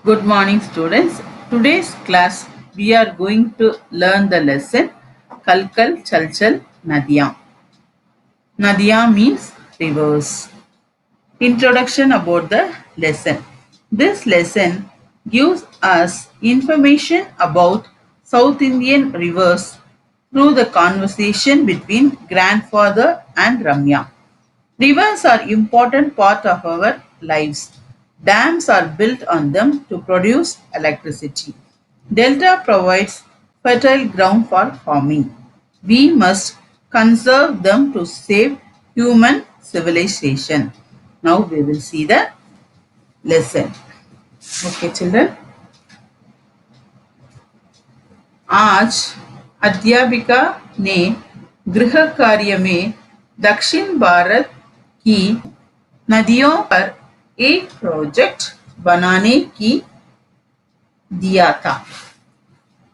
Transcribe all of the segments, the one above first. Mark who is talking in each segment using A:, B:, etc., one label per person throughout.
A: Good morning, students. Today's class we are going to learn the lesson Kalkal Chalchal Nadia. Nadia means rivers. Introduction about the lesson. This lesson gives us information about South Indian rivers through the conversation between grandfather and Ramya. Rivers are important part of our lives. Dams are built on them to produce electricity. Delta provides fertile ground for farming. We must conserve them to save human civilization. Now we will see the lesson. Okay children. आज अध्यापिका ने गृह कार्य में दक्षिण भारत की नदियों पर एक प्रोजेक्ट बनाने की दिया था।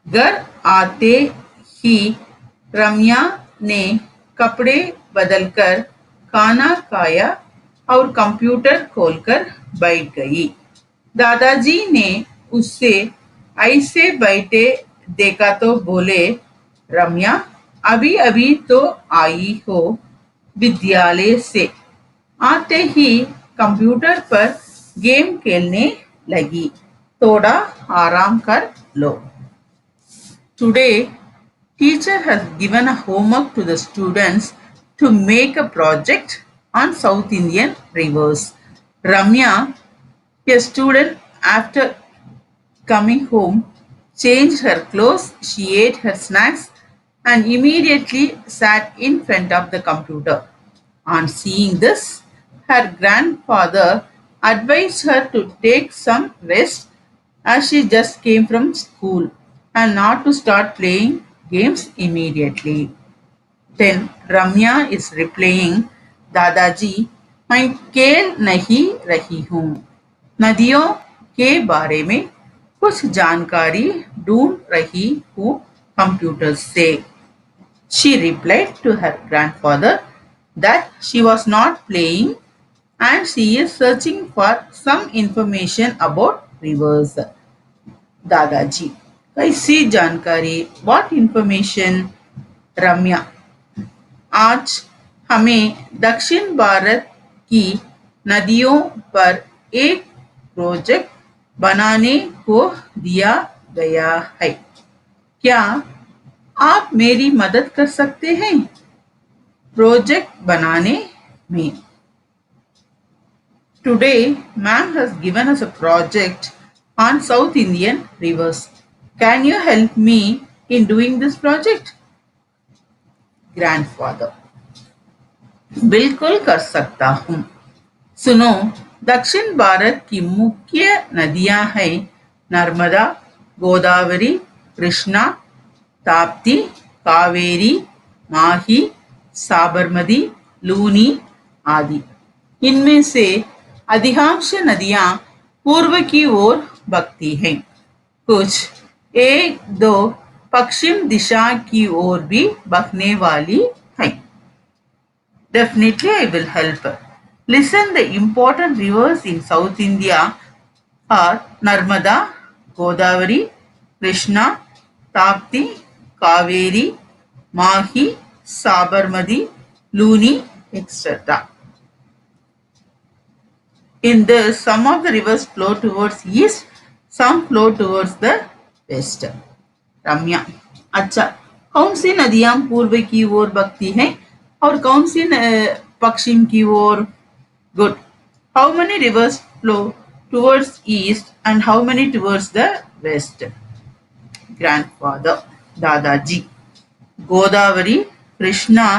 A: घर आते ही रम्या ने कपड़े बदलकर खाना खाया और कंप्यूटर खोलकर बैठ गई। दादाजी ने उससे ऐसे बैठे देखा तो बोले, रम्या अभी अभी तो आई हो विद्यालय से, आते ही कंप्यूटर पर गेम खेलने लगी, थोड़ा आराम कर लो। Today, teacher has given a homework to the students to make a project on South Indian rivers. Ramya, a student, after coming home, changed her clothes, she ate her snacks, and immediately sat in front of the computer. On seeing this, her grandfather advised her to take some rest as she just came from school and not to start playing games immediately. Then Ramya is replying, दादाजी मैं खेल नहीं रही हूँ, नदियों के बारे में कुछ जानकारी ढूंढ रही हूँ कंप्यूटर से. She replied to her grandfather that she was not playing and she is searching for some information about rivers. दादाजी कैसी जानकारी? What information? रम्या आज हमें दक्षिण भारत की नदियों पर एक प्रोजेक्ट बनाने को दिया गया है, क्या आप मेरी मदद कर सकते हैं प्रोजेक्ट बनाने में? Today, ma'am has given us a project on South Indian rivers. Can you help me in doing this project? Grandfather, बिल्कुल कर सकता हूँ. सुनो, दक्षिण भारत की मुख्य नदियां हैं नर्मदा, गोदावरी, कृष्णा, ताप्ती, कावेरी, माही, साबरमती, लूनी आदि. इनमें से अधिकांश नदियां पूर्व की ओर बहती हैं, कुछ एक दो पश्चिम दिशा की ओर भी बहने वाली हैं. Definitely I will help. Listen, the important rivers in South India are Narmada, Godavari, Krishna, Tapti, Kaveri, Mahi, Sabarmati, Luni, etc. In this, some of the rivers flow towards east, some flow towards the west. रम्या, अच्छा कौन सी नदियां पूर्व की ओर बहती हैं और कौन सी पश्चिम की ओर? Good. How many rivers flow towards east and how many towards the west? Grandfather, दादाजी, गोदावरी, कृष्णा,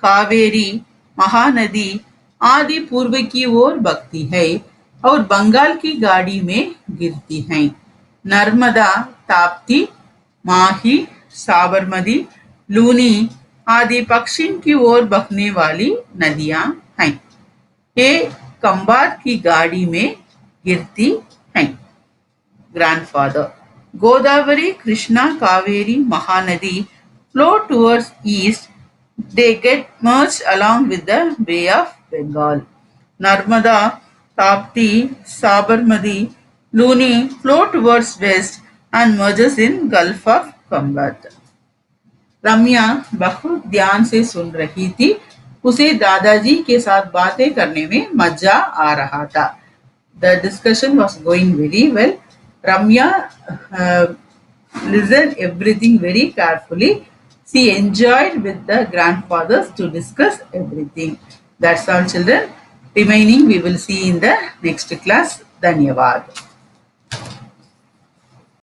A: कावेरी, महानदी आदि पूर्व की ओर बहती है और बंगाल की गाड़ी में गिरती हैं. नर्मदा, ताप्ती, माही, साबरमती, लूनी आदि पश्चिम की ओर बहने वाली नदियां हैं. ये कंबार की गाड़ी में गिरती हैं. Grandfather, Godavari, Krishna, Kaveri, Mahanadi flow towards east, they get merged along with the Bay of Bengal. Narmada, Tapti, Sabarmati, Luni flow towards west and merges in Gulf of Cumberland. रम्या बहुत ध्यान से सुन रही थी. उसे दादाजी के साथ बातें करने में मजा आ रहा था. The discussion was going very well. Ramya listened everything very carefully. She enjoyed with the grandfathers to discuss everything. That's all, children. Remaining we will see in the next class. Dhanyavad.